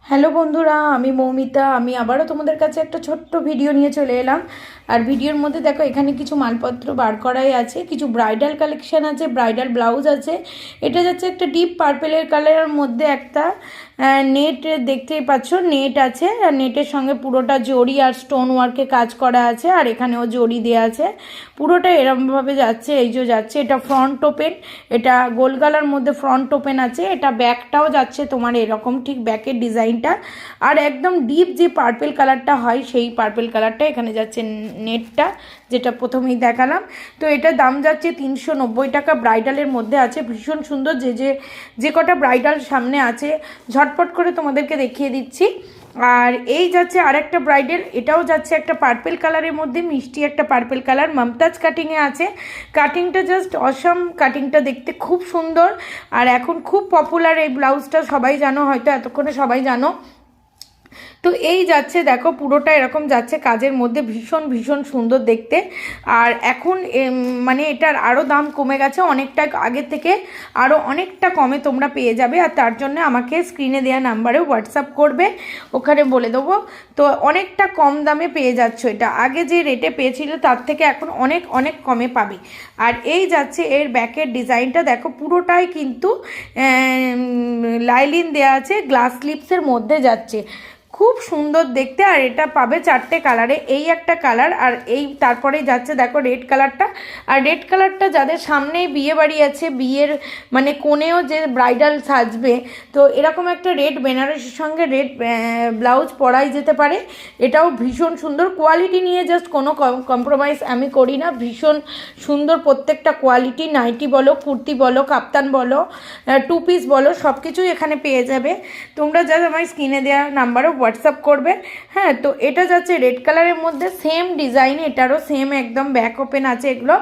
Hello বন্ধুরা, আমি মৌমিতা। আমি আবারও তোমাদের কাছে একটা ছোট্ট ভিডিও নিয়ে চলে এলাম। আর ভিডিওর মধ্যে দেখো এখানে কিছু মালপত্র বার করাই আছে, কিছু ব্রাইডাল কালেকশন আছে, ব্রাইডাল ব্লাউজ আছে। এটা যাচ্ছে একটা ডিপ পার্পেলের কালারের মধ্যে একটা নেট, দেখতেই পাচ্ছ নেট আছে। আর নেটের সঙ্গে পুরোটা জড়ি আর স্টোন ওয়ার্কে কাজ করা আছে, আর এখানেও জড়ি দেওয়া আছে। পুরোটা এরমভাবে যাচ্ছে, এই যে যাচ্ছে। এটা ফ্রন্ট ওপেন, এটা গোল গলার মধ্যে ফ্রন্ট ওপেন আছে। এটা ব্যাকটাও যাচ্ছে তোমার এরকম, ঠিক ব্যাকের ডিজাইনটা। আর একদম ডিপ যে পার্পেল কালারটা হয় সেই পার্পেল কালারটা এখানে যাচ্ছে নেটটা, যেটা প্রথমেই দেখালাম। তো এটা দাম যাচ্ছে 390 টাকা। ব্রাইডালের মধ্যে আছে, ভীষণ সুন্দর। যে কটা ব্রাইডাল সামনে আছে ঝটপট করে তোমাদেরকে দেখিয়ে দিচ্ছি। আর এই যাচ্ছে আরেকটা ব্রাইডাল, এটাও যাচ্ছে একটা পার্পেল কালারের মধ্যে, মিষ্টি একটা পার্পেল কালার, মমতাজ কাটিংয়ে আছে। কাটিংটা জাস্ট অসম, কাটিংটা দেখতে খুব সুন্দর। আর এখন খুব পপুলার এই ব্লাউজটা, সবাই জানো, হয়তো এতক্ষণে সবাই জানো। তো এই যাচ্ছে দেখো, পুরোটা এরকম যাচ্ছে কাজের মধ্যে, ভীষণ ভীষণ সুন্দর দেখতে। আর এখন মানে এটার আরও দাম কমে গেছে অনেকটা, আগের থেকে আরও অনেকটা কমে তোমরা পেয়ে যাবে। আর তার জন্য আমাকে স্ক্রিনে দেওয়া নাম্বারে হোয়াটসঅ্যাপ করবে, ওখানে বলে দেবো। তো অনেকটা কম দামে পেয়ে যাচ্ছ এটা, আগে যে রেটে পেয়েছিল তার থেকে এখন অনেক অনেক কমে পাবে। আর এই যাচ্ছে এর ব্যাকের ডিজাইনটা দেখো, পুরোটাই কিন্তু লাইলিন দেওয়া আছে, গ্লাস স্লিপসের মধ্যে যাচ্ছে, খুব সুন্দর দেখতে। আর এটা পাবে 4টে কালারে, এই একটা কালার, আর এই তারপরে যাচ্ছে দেখো রেড কালারটা। আর রেড কালারটা যাদের সামনেই বিয়ে বাড়ি আছে, বিয়ের মানে কোণেও যে ব্রাইডাল সাজবে, তো এরকম একটা রেড বেনারসির সঙ্গে রেড ব্লাউজ পরাই যেতে পারে। এটাও ভীষণ সুন্দর, কোয়ালিটি নিয়ে জাস্ট কোনো কম্প্রোমাইজ আমি করি না, ভীষণ সুন্দর প্রত্যেকটা কোয়ালিটি। নাইটি বলো, কুর্তি বলো, কাপ্তান বলো, টু পিস বলো, সব কিছুই এখানে পেয়ে যাবে। তোমরা যা আমার স্ক্রিনে দেওয়া নাম্বারও হোয়াটসঅ্যাপ করবে। হ্যাঁ, তো এটা যাচ্ছে রেড কালারের মধ্যে, সেম ডিজাইন, এটারও সেম একদম ব্যাক ওপেন আছে। এগুলো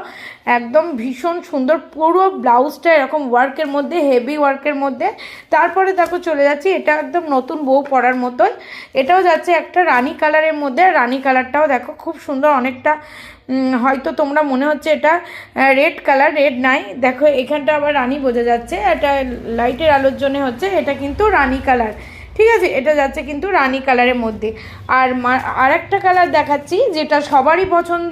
একদম ভীষণ সুন্দর, পুরো ব্লাউজটা এরকম ওয়ার্কের মধ্যে, হেভি ওয়ার্কের মধ্যে। তারপরে দেখো চলে যাচ্ছি, এটা একদম নতুন বউ পরার মতোই। এটাও যাচ্ছে একটা রানি কালারের মধ্যে, রানি কালারটাও দেখো খুব সুন্দর, অনেকটা হয়তো তোমরা মনে হচ্ছে এটা রেড কালার, রেড নাই, দেখো এখানটা আবার রানি বোঝা যাচ্ছে, এটা লাইটের আলোর জন্য হচ্ছে, এটা কিন্তু রানি কালার। ঠিক আছে, এটা যাচ্ছে কিন্তু রানি কালারের মধ্যে। আর একটা কালার দেখাচ্ছি যেটা সবারই পছন্দ,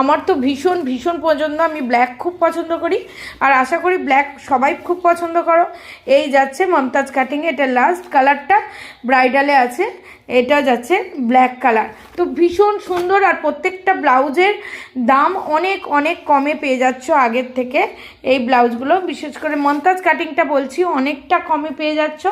আমার তো ভীষণ ভীষণ পছন্দ, আমি ব্ল্যাক খুব পছন্দ করি, আর আশা করি ব্ল্যাক সবাই খুব পছন্দ করো। এই যাচ্ছে মমতাজ কাটিংয়ে, এটা লাস্ট কালারটা ব্রাইডালে আছে, এটা যাচ্ছে ব্ল্যাক কালার। তো ভীষণ সুন্দর, আর প্রত্যেকটা ব্লাউজের দাম অনেক অনেক কমে পেয়ে যাচ্ছ আগের থেকে। এই ব্লাউজগুলো বিশেষ করে মমতাজ কাটিংটা বলছি, অনেকটা কমে পেয়ে যাচ্ছ।